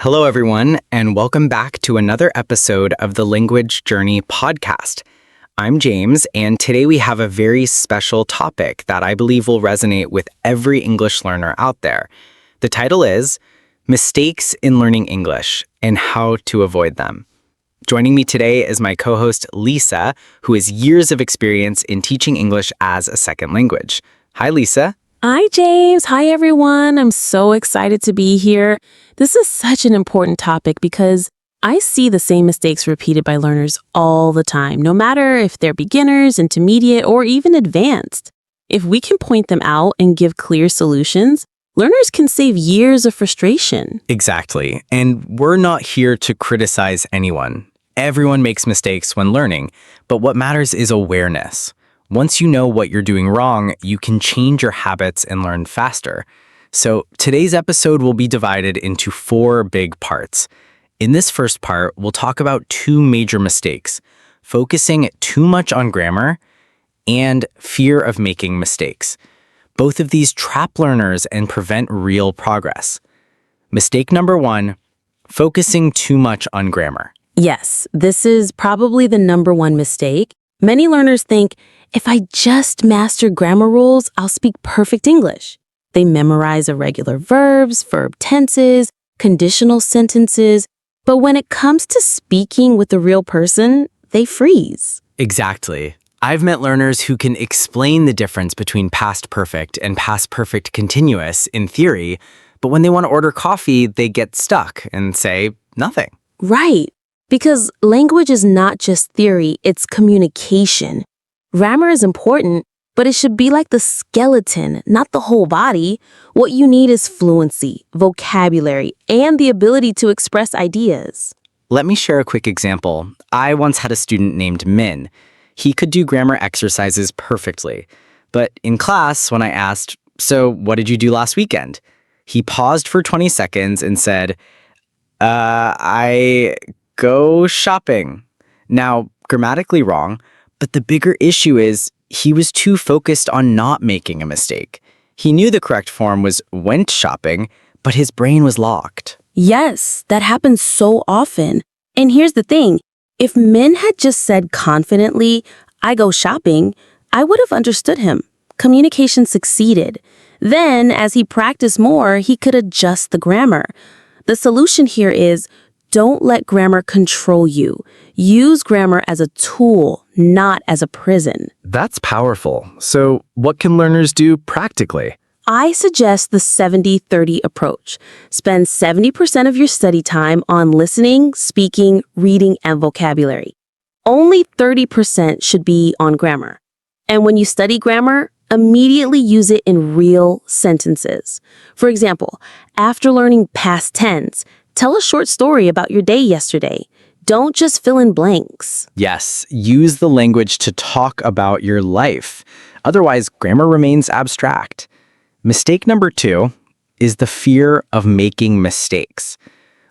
Hello, everyone, and welcome back to another episode of the Language Journey podcast. I'm James, and today we have a very special topic that I believe will resonate with every English learner out there. The title is Mistakes in Learning English and How to Avoid Them. Joining me today is my co-host Lisa, who has years of experience in teaching English as a second language. Hi, Lisa. Hi, James. Hi, everyone. I'm so excited to be here. This is such an important topic because I see the same mistakes repeated by learners all the time, no matter if they're beginners, intermediate, or even advanced. If we can point them out and give clear solutions, learners can save years of frustration. Exactly. And we're not here to criticize anyone. Everyone makes mistakes when learning, but what matters is awareness. Once you know what you're doing wrong, you can change your habits and learn faster. So today's episode will be divided into 4 big parts. In this first part, we'll talk about 2 major mistakes: focusing too much on grammar and fear of making mistakes. Both of these trap learners and prevent real progress. Mistake number 1, focusing too much on grammar. Yes, this is probably the number one mistake. Many learners think, if I just master grammar rules, I'll speak perfect English. They memorize irregular verbs, verb tenses, conditional sentences, but when it comes to speaking with a real person, they freeze. Exactly. I've met learners who can explain the difference between past perfect and past perfect continuous in theory, but when they want to order coffee, they get stuck and say nothing. Right, because language is not just theory, it's communication. Grammar is important, but it should be like the skeleton, not the whole body. What you need is fluency, vocabulary, and the ability to express ideas. Let me share a quick example. I once had a student named Min. He could do grammar exercises perfectly. But in class, when I asked, "So what did you do last weekend?" he paused for 20 seconds and said, I go shopping. Now, grammatically wrong, but the bigger issue is he was too focused on not making a mistake. He knew the correct form was went shopping, but his brain was locked. Yes, that happens so often. And here's the thing. If Min had just said confidently, I go shopping, I would have understood him. Communication succeeded. Then, as he practiced more, he could adjust the grammar. The solution here is don't let grammar control you. Use grammar as a tool, not as a prison. That's powerful. So what can learners do practically? I suggest the 70-30 approach. Spend 70% of your study time on listening, speaking, reading, and vocabulary. Only 30% should be on grammar. And when you study grammar, immediately use it in real sentences. For example, after learning past tense, tell a short story about your day yesterday. Don't just fill in blanks. Yes, use the language to talk about your life. Otherwise, grammar remains abstract. Mistake number 2 is the fear of making mistakes.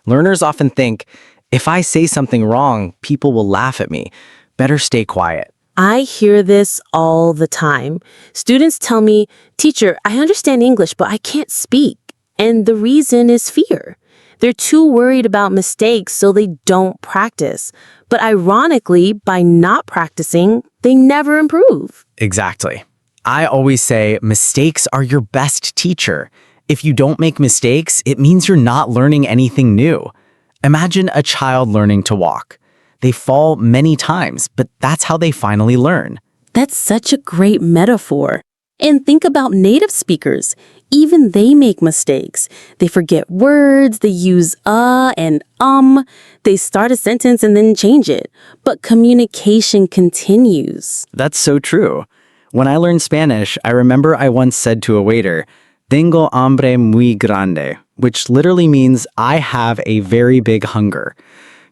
Learners often think, if I say something wrong, people will laugh at me. Better stay quiet. I hear this all the time. Students tell me, teacher, I understand English, but I can't speak. And the reason is fear. They're too worried about mistakes, so they don't practice. But ironically, by not practicing, they never improve. Exactly. I always say mistakes are your best teacher. If you don't make mistakes, it means you're not learning anything new. Imagine a child learning to walk. They fall many times, but that's how they finally learn. That's such a great metaphor. And think about native speakers. Even they make mistakes. They forget words, they use and They start a sentence and then change it. But communication continues. That's so true. When I learned Spanish, I remember I once said to a waiter, "Tengo hambre muy grande," which literally means I have a very big hunger.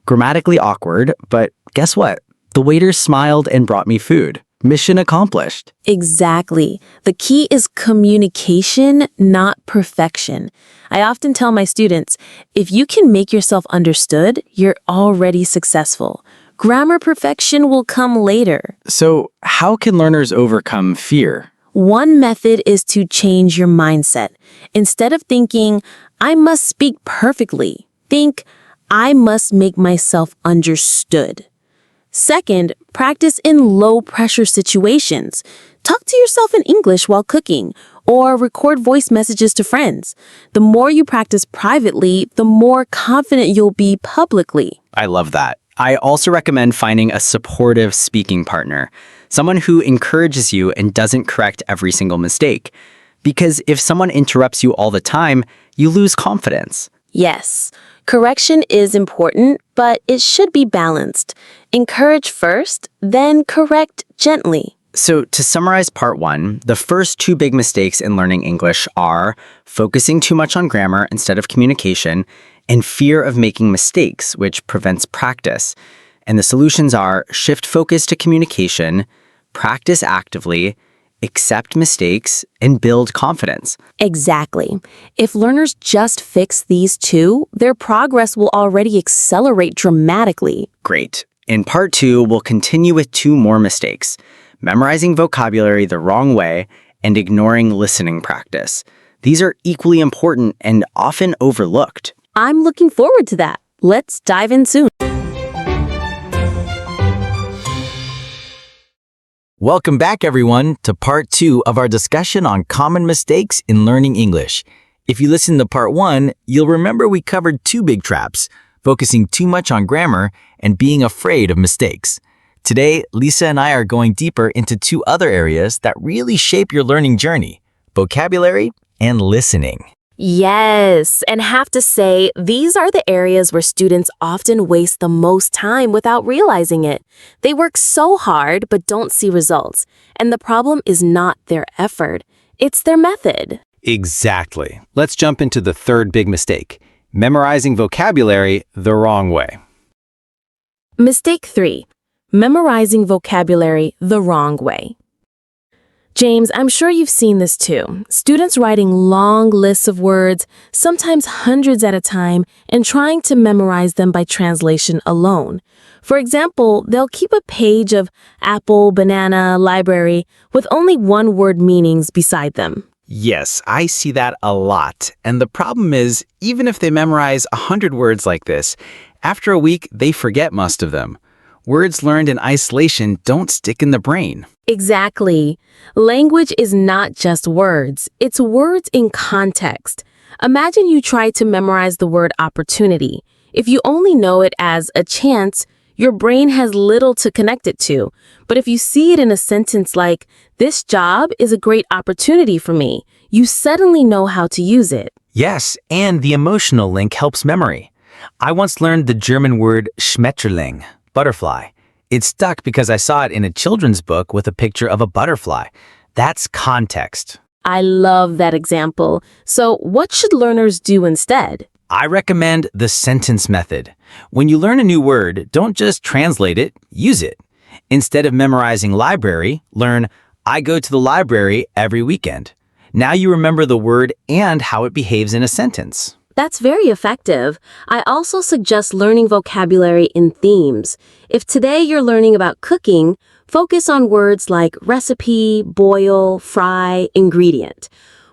Grammatically awkward, but guess what? The waiter smiled and brought me food. Mission accomplished. Exactly. The key is communication, not perfection. I often tell my students, if you can make yourself understood, you're already successful. Grammar perfection will come later. So, how can learners overcome fear? One method is to change your mindset. Instead of thinking, I must speak perfectly, Think, I must make myself understood. Second, practice in low-pressure situations. Talk to yourself in English while cooking, or record voice messages to friends. The more you practice privately, the more confident you'll be publicly. I love that. I also recommend finding a supportive speaking partner, someone who encourages you and doesn't correct every single mistake. Because if someone interrupts you all the time, you lose confidence. Yes, correction is important, but it should be balanced. Encourage first, then correct gently. So to summarize part 1, the first 2 big mistakes in learning English are focusing too much on grammar instead of communication and fear of making mistakes, which prevents practice. And the solutions are shift focus to communication, practice actively, accept mistakes, and build confidence. Exactly. If learners just fix these 2, their progress will already accelerate dramatically. Great. In part 2, we'll continue with 2 more mistakes: memorizing vocabulary the wrong way and ignoring listening practice. These are equally important and often overlooked. I'm looking forward to that. Let's dive in soon. Welcome back, everyone, to part 2 of our discussion on common mistakes in learning English. If you listened to part 1, you'll remember we covered 2 big traps: focusing too much on grammar and being afraid of mistakes. Today, Lisa and I are going deeper into 2 other areas that really shape your learning journey: vocabulary and listening. Yes, and have to say, these are the areas where students often waste the most time without realizing it. They work so hard but don't see results. And the problem is not their effort, it's their method. Exactly. Let's jump into the third big mistake: memorizing vocabulary the wrong way. Mistake 3. Memorizing vocabulary the wrong way. James, I'm sure you've seen this too. Students writing long lists of words, sometimes hundreds at a time, and trying to memorize them by translation alone. For example, they'll keep a page of apple, banana, library with only one-word meanings beside them. Yes, I see that a lot. And the problem is, even if they memorize 100 words like this, after a week, they forget most of them. Words learned in isolation don't stick in the brain. Exactly. Language is not just words, it's words in context. Imagine you try to memorize the word opportunity. If you only know it as a chance, your brain has little to connect it to. But if you see it in a sentence like, "This job is a great opportunity for me," you suddenly know how to use it. Yes, and the emotional link helps memory. I once learned the German word Schmetterling, butterfly. It stuck because I saw it in a children's book with a picture of a butterfly. That's context. I love that example. So what should learners do instead? I recommend the sentence method. When you learn a new word, don't just translate it, use it. Instead of memorizing library, learn, "I go to the library every weekend." Now you remember the word and how it behaves in a sentence. That's very effective. I also suggest learning vocabulary in themes. If today you're learning about cooking, focus on words like recipe, boil, fry, ingredient.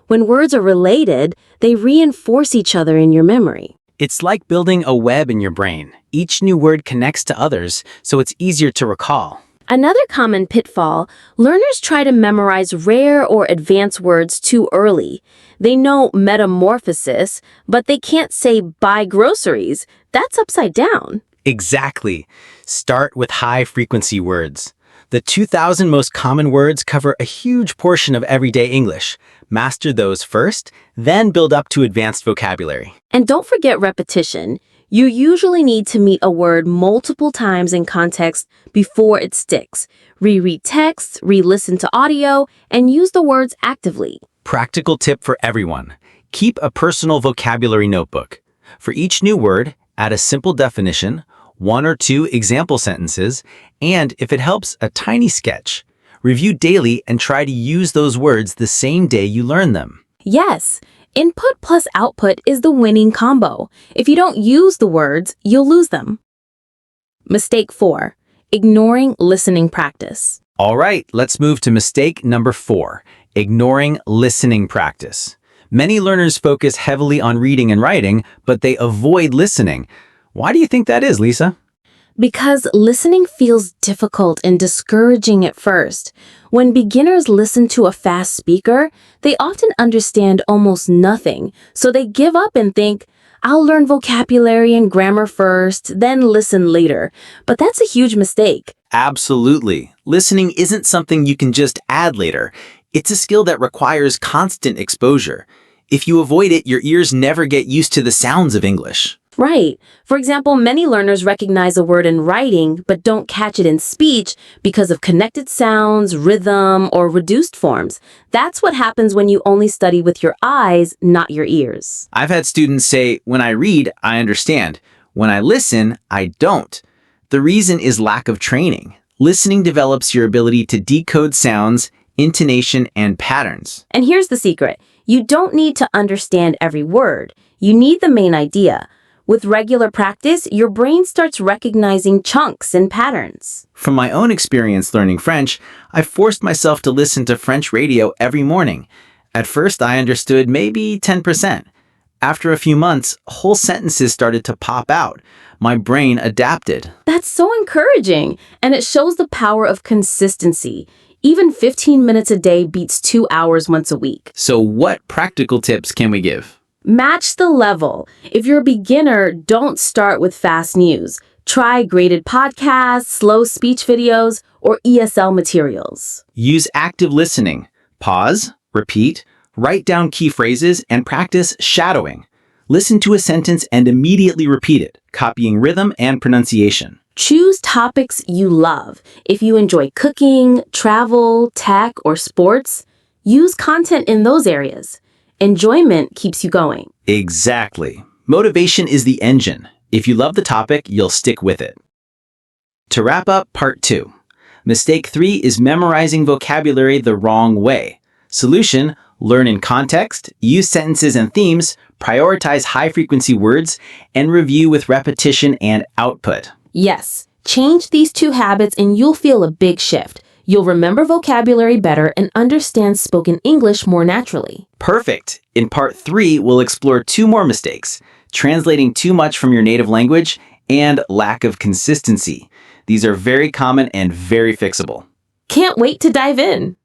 When words are related, they reinforce each other in your memory. It's like building a web in your brain. Each new word connects to others, so it's easier to recall. Another common pitfall, learners try to memorize rare or advanced words too early. They know metamorphosis, but they can't say buy groceries. That's upside down. Exactly. Start with high-frequency words. The 2,000 most common words cover a huge portion of everyday English. Master those first, then build up to advanced vocabulary. And don't forget repetition. You usually need to meet a word multiple times in context before it sticks. Reread texts, re-listen to audio, and use the words actively. Practical tip for everyone. Keep a personal vocabulary notebook. For each new word, add a simple definition, 1 or 2 example sentences, and, if it helps, a tiny sketch. Review daily and try to use those words the same day you learn them. Yes, input plus output is the winning combo. If you don't use the words, you'll lose them. Mistake 4. Ignoring listening practice. All right, let's move to mistake number 4, ignoring listening practice. Many learners focus heavily on reading and writing, but they avoid listening. Why do you think that is, Lisa? Because listening feels difficult and discouraging at first. When beginners listen to a fast speaker, they often understand almost nothing, so they give up and think, I'll learn vocabulary and grammar first, then listen later. But that's a huge mistake. Absolutely. Listening isn't something you can just add later. It's a skill that requires constant exposure. If you avoid it, your ears never get used to the sounds of English. Right. For example, many learners recognize a word in writing but don't catch it in speech because of connected sounds, rhythm, or reduced forms. That's what happens when you only study with your eyes, not your ears. I've had students say, when I read, I understand. When I listen, I don't. The reason is lack of training. Listening develops your ability to decode sounds, intonation, and patterns. And here's the secret. You don't need to understand every word. You need the main idea. With regular practice, your brain starts recognizing chunks and patterns. From my own experience learning French, I forced myself to listen to French radio every morning. At first, I understood maybe 10%. After a few months, whole sentences started to pop out. My brain adapted. That's so encouraging, and it shows the power of consistency. Even 15 minutes a day beats 2 hours once a week. So what practical tips can we give? Match the level. If you're a beginner, don't start with fast news. Try graded podcasts, slow speech videos, or ESL materials. Use active listening. Pause, repeat, write down key phrases, and practice shadowing. Listen to a sentence and immediately repeat it, copying rhythm and pronunciation. Choose topics you love. If you enjoy cooking, travel, tech, or sports, use content in those areas. Enjoyment keeps you going. Exactly. Motivation is the engine. If you love the topic, you'll stick with it. To wrap up, part 2. Mistake 3 is memorizing vocabulary the wrong way. Solution: learn in context, use sentences and themes, prioritize high-frequency words, and review with repetition and output. Yes, change these 2 habits and you'll feel a big shift. You'll remember vocabulary better and understand spoken English more naturally. Perfect. In part 3, we'll explore 2 more mistakes: translating too much from your native language and lack of consistency. These are very common and very fixable. Can't wait to dive in.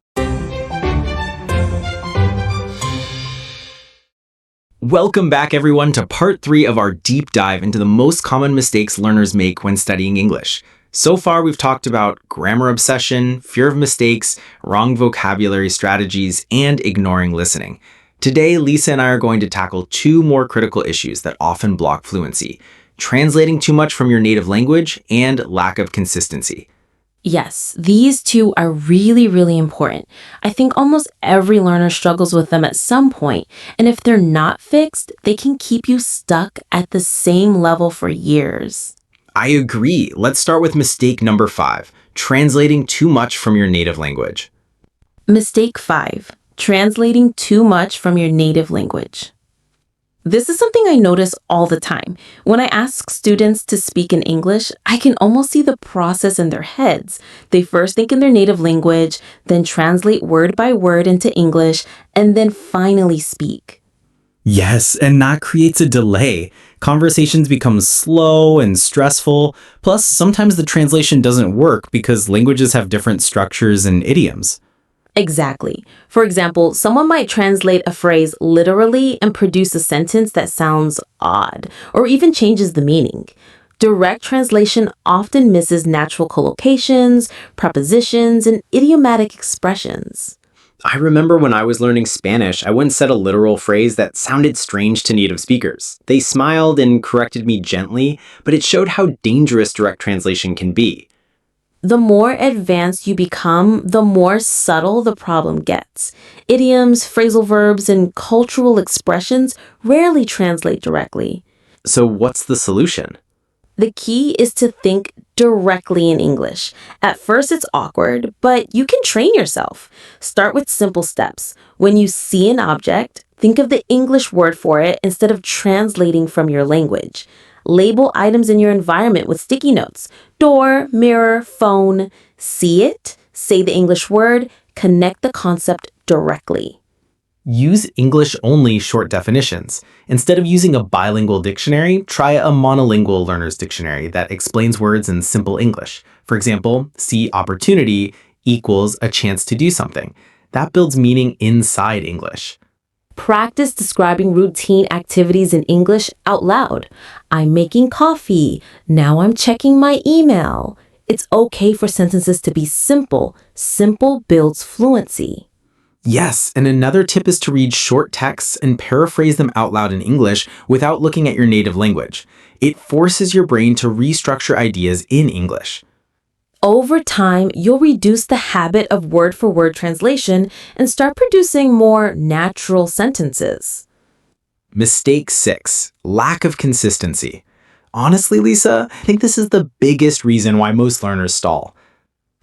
Welcome back, everyone, to part 3 of our deep dive into the most common mistakes learners make when studying English. So far, we've talked about grammar obsession, fear of mistakes, wrong vocabulary strategies, and ignoring listening. Today, Lisa and I are going to tackle 2 more critical issues that often block fluency: translating too much from your native language and lack of consistency. Yes, these 2 are really important. I think almost every learner struggles with them at some point, and if they're not fixed, they can keep you stuck at the same level for years. I agree. Let's start with mistake number 5, translating too much from your native language. Mistake 5, translating too much from your native language. This is something I notice all the time. When I ask students to speak in English, I can almost see the process in their heads. They first think in their native language, then translate word by word into English, and then finally speak. Yes, and that creates a delay. Conversations become slow and stressful. Plus, sometimes the translation doesn't work because languages have different structures and idioms. Exactly. For example, someone might translate a phrase literally and produce a sentence that sounds odd, or even changes the meaning. Direct translation often misses natural collocations, prepositions, and idiomatic expressions. I remember when I was learning Spanish, I once said a literal phrase that sounded strange to native speakers. They smiled and corrected me gently, but it showed how dangerous direct translation can be. The more advanced you become, the more subtle the problem gets. Idioms, phrasal verbs, and cultural expressions rarely translate directly. So what's the solution? The key is to think directly in English. At first, it's awkward, but you can train yourself. Start with simple steps. When you see an object, think of the English word for it instead of translating from your language. Label items in your environment with sticky notes. Door, mirror, phone. See it, say the English word, connect the concept directly. Use English-only short definitions. Instead of using a bilingual dictionary, try a monolingual learner's dictionary that explains words in simple English. For example, see opportunity equals a chance to do something. That builds meaning inside English. Practice describing routine activities in English out loud. I'm making coffee. Now I'm checking my email. It's okay for sentences to be simple. Simple builds fluency. Yes, and another tip is to read short texts and paraphrase them out loud in English without looking at your native language. It forces your brain to restructure ideas in English. Over time, you'll reduce the habit of word-for-word translation and start producing more natural sentences. Mistake 6, lack of consistency. Honestly, Lisa, I think this is the biggest reason why most learners stall.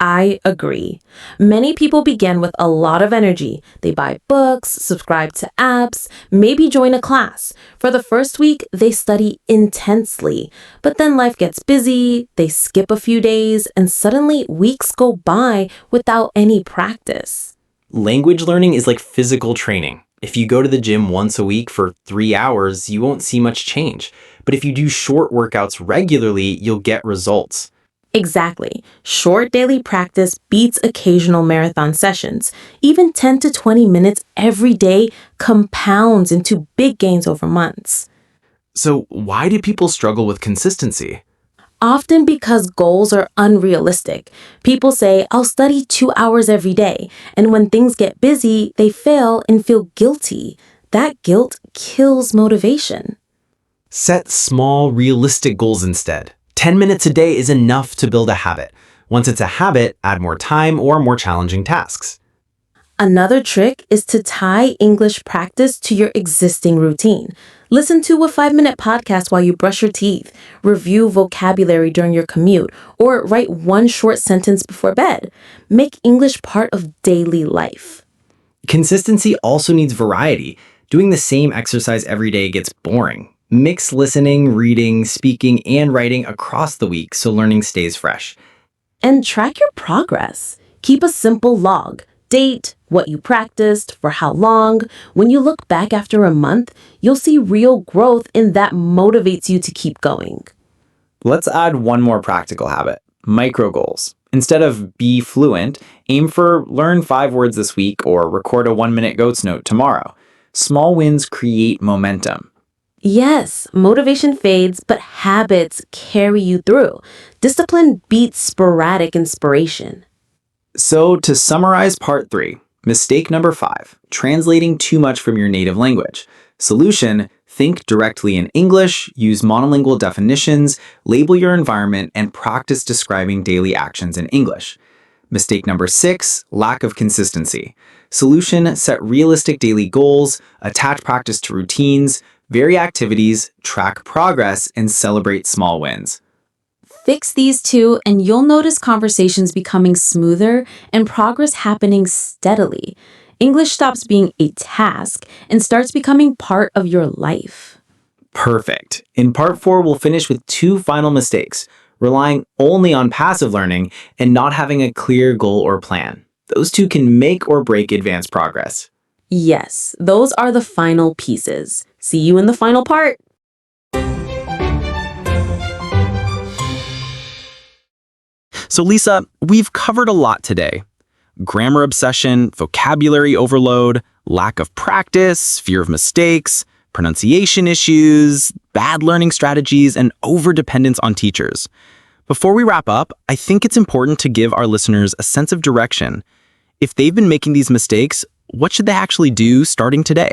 I agree. Many people begin with a lot of energy. They buy books, subscribe to apps, maybe join a class. For the first week, they study intensely. But then life gets busy, they skip a few days, and suddenly weeks go by without any practice. Language learning is like physical training. If you go to the gym once a week for 3 hours, you won't see much change. But if you do short workouts regularly, you'll get results. Exactly. Short daily practice beats occasional marathon sessions. Even 10 to 20 minutes every day compounds into big gains over months. So why do people struggle with consistency? Often because goals are unrealistic. People say, I'll study 2 hours every day. And when things get busy, they fail and feel guilty. That guilt kills motivation. Set small, realistic goals instead. 10 minutes a day is enough to build a habit. Once it's a habit, add more time or more challenging tasks. Another trick is to tie English practice to your existing routine. Listen to a 5-minute podcast while you brush your teeth, review vocabulary during your commute, or write one short sentence before bed. Make English part of daily life. Consistency also needs variety. Doing the same exercise every day gets boring. Mix listening, reading, speaking, and writing across the week so learning stays fresh. And track your progress. Keep a simple log. Date, what you practiced, for how long. When you look back after a month, you'll see real growth, and that motivates you to keep going. Let's add one more practical habit, micro goals. Instead of be fluent, aim for learn 5 words this week or record a 1-minute goats note tomorrow. Small wins create momentum. Yes, motivation fades, but habits carry you through. Discipline beats sporadic inspiration. So to summarize part 3, mistake number 5, translating too much from your native language. Solution, think directly in English, use monolingual definitions, label your environment, and practice describing daily actions in English. Mistake number 6, lack of consistency. Solution, set realistic daily goals, attach practice to routines, vary activities, track progress, and celebrate small wins. Fix these two, and you'll notice conversations becoming smoother and progress happening steadily. English stops being a task and starts becoming part of your life. Perfect. In part 4, we'll finish with 2 final mistakes, relying only on passive learning and not having a clear goal or plan. Those 2 can make or break advanced progress. Yes, those are the final pieces. See you in the final part. So Lisa, we've covered a lot today. Grammar obsession, vocabulary overload, lack of practice, fear of mistakes, pronunciation issues, bad learning strategies, and overdependence on teachers. Before we wrap up, I think it's important to give our listeners a sense of direction. If they've been making these mistakes, what should they actually do starting today?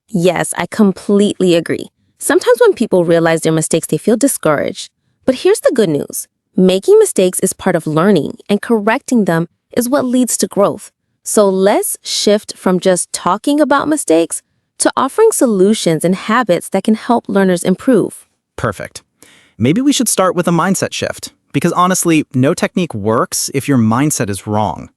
Yes, I completely agree. Sometimes when people realize their mistakes, they feel discouraged. But here's the good news. Making mistakes is part of learning, and correcting them is what leads to growth. So let's shift from just talking about mistakes to offering solutions and habits that can help learners improve. Perfect. Maybe we should start with a mindset shift, because honestly, no technique works if your mindset is wrong.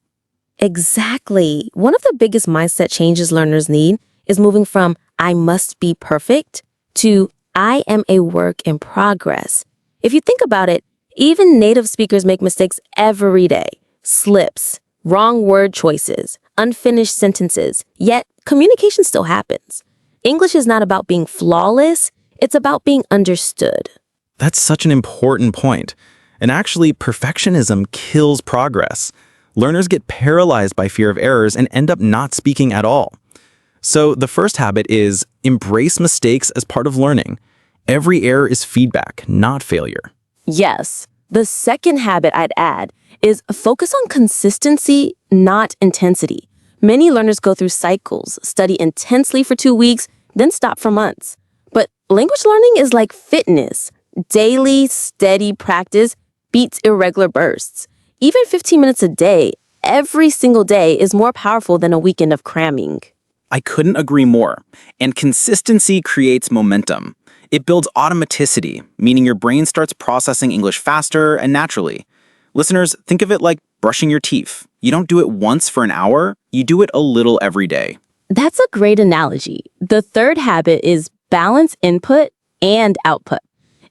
Exactly. One of the biggest mindset changes learners need is moving from I must be perfect to I am a work in progress. If you think about it, even native speakers make mistakes every day. Slips, wrong word choices, unfinished sentences, yet communication still happens. English is not about being flawless, it's about being understood. That's such an important point. And actually, perfectionism kills progress. Learners get paralyzed by fear of errors and end up not speaking at all. So the first habit is embrace mistakes as part of learning. Every error is feedback, not failure. Yes. The second habit I'd add is focus on consistency, not intensity. Many learners go through cycles, study intensely for 2 weeks, then stop for months. But language learning is like fitness. Daily, steady practice beats irregular bursts. Even 15 minutes a day, every single day, is more powerful than a weekend of cramming. I couldn't agree more. And consistency creates momentum. It builds automaticity, meaning your brain starts processing English faster and naturally. Listeners, think of it like brushing your teeth. You don't do it once for an hour, you do it a little every day. That's a great analogy. The third habit is balance input and output.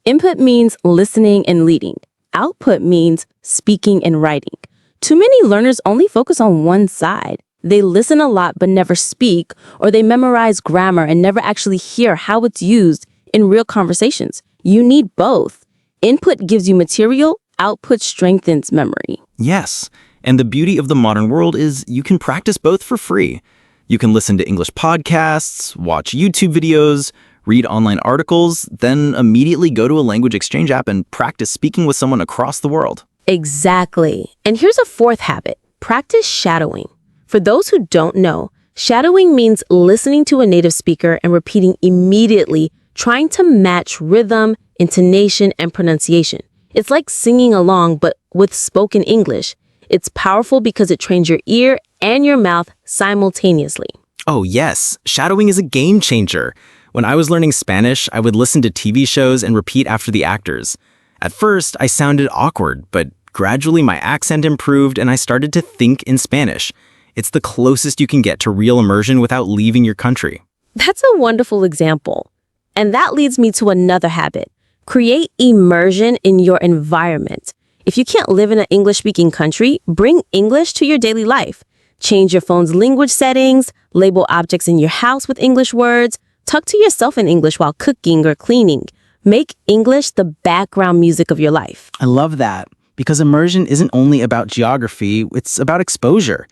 Input means listening and leading. Output means speaking and writing. Too many learners only focus on one side. They listen a lot but never speak, or they memorize grammar and never actually hear how it's used in real conversations. You need both. Input gives you material, output strengthens memory. Yes, and the beauty of the modern world is you can practice both for free. You can listen to English podcasts, watch YouTube videos, read online articles, then immediately go to a language exchange app and practice speaking with someone across the world. Exactly. And here's a fourth habit. Practice shadowing. For those who don't know, shadowing means listening to a native speaker and repeating immediately, trying to match rhythm, intonation, and pronunciation. It's like singing along, but with spoken English. It's powerful because it trains your ear and your mouth simultaneously. Oh yes, shadowing is a game changer. When I was learning Spanish, I would listen to TV shows and repeat after the actors. At first, I sounded awkward, but gradually my accent improved and I started to think in Spanish. It's the closest you can get to real immersion without leaving your country. That's a wonderful example. And that leads me to another habit. Create immersion in your environment. If you can't live in an English-speaking country, bring English to your daily life. Change your phone's language settings, label objects in your house with English words, talk to yourself in English while cooking or cleaning. Make English the background music of your life. I love that, because immersion isn't only about geography, it's about exposure.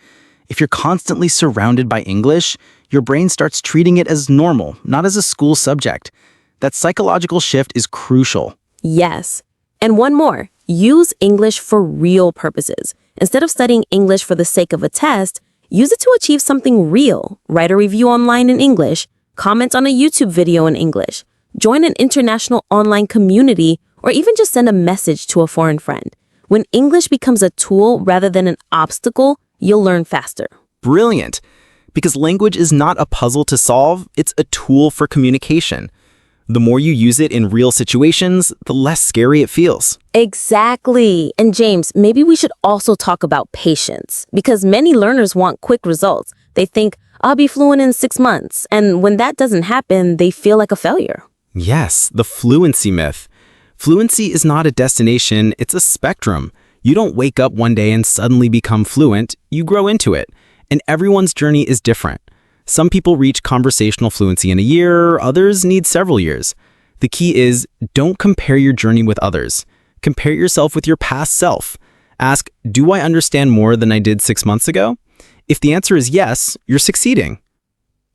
If you're constantly surrounded by English, your brain starts treating it as normal, not as a school subject. That psychological shift is crucial. Yes. And one more. Use English for real purposes. Instead of studying English for the sake of a test, use it to achieve something real. Write a review online in English, comment on a YouTube video in English, join an international online community, or even just send a message to a foreign friend. When English becomes a tool rather than an obstacle, you'll learn faster. Brilliant. Because language is not a puzzle to solve, it's a tool for communication. The more you use it in real situations, the less scary it feels. Exactly. And James, maybe we should also talk about patience, because many learners want quick results. They think, I'll be fluent in 6 months. And when that doesn't happen, they feel like a failure. Yes, the fluency myth. Fluency is not a destination, it's a spectrum. You don't wake up one day and suddenly become fluent, you grow into it. And everyone's journey is different. Some people reach conversational fluency in a year, others need several years. The key is, don't compare your journey with others. Compare yourself with your past self. Ask, do I understand more than I did 6 months ago? If the answer is yes, you're succeeding.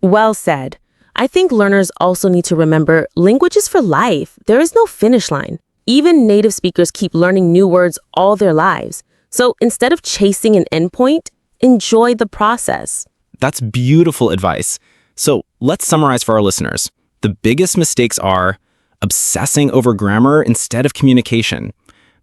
Well said. I think learners also need to remember language is for life. There is no finish line. Even native speakers keep learning new words all their lives. So instead of chasing an endpoint, enjoy the process. That's beautiful advice. So let's summarize for our listeners. The biggest mistakes are obsessing over grammar instead of communication,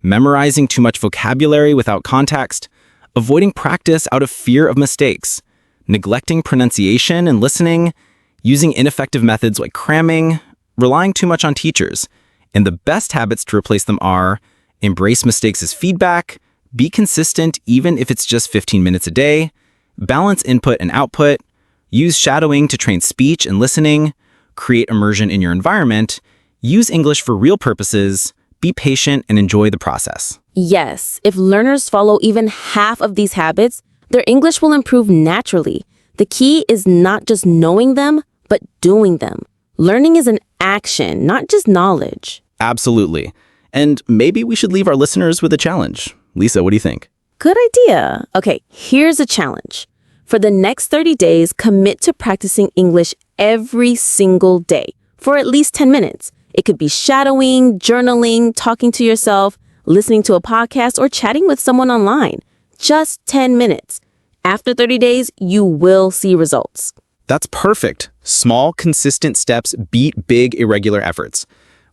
memorizing too much vocabulary without context, avoiding practice out of fear of mistakes, neglecting pronunciation and listening, using ineffective methods like cramming, relying too much on teachers. And the best habits to replace them are embrace mistakes as feedback, be consistent even if it's just 15 minutes a day, balance input and output, use shadowing to train speech and listening, create immersion in your environment, use English for real purposes, be patient and enjoy the process. Yes, if learners follow even half of these habits, their English will improve naturally. The key is not just knowing them, but doing them. Learning is an action, not just knowledge. Absolutely. And maybe we should leave our listeners with a challenge. Lisa, what do you think? Good idea. Okay, here's a challenge. For the next 30 days, commit to practicing English every single day for at least 10 minutes. It could be shadowing, journaling, talking to yourself, listening to a podcast, or chatting with someone online. Just 10 minutes. After 30 days, you will see results. That's perfect. Small, consistent steps beat big, irregular efforts.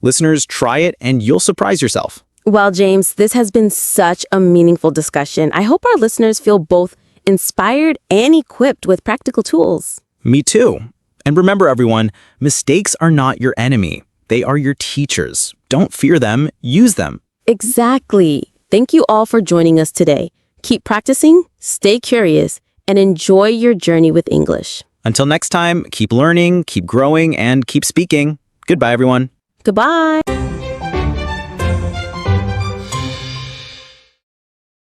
Listeners, try it and you'll surprise yourself. Well, James, this has been such a meaningful discussion. I hope our listeners feel both inspired and equipped with practical tools. Me too. And remember, everyone, mistakes are not your enemy. They are your teachers. Don't fear them, use them. Exactly. Thank you all for joining us today. Keep practicing, stay curious, and enjoy your journey with English. Until next time, keep learning, keep growing, and keep speaking. Goodbye, everyone. Goodbye.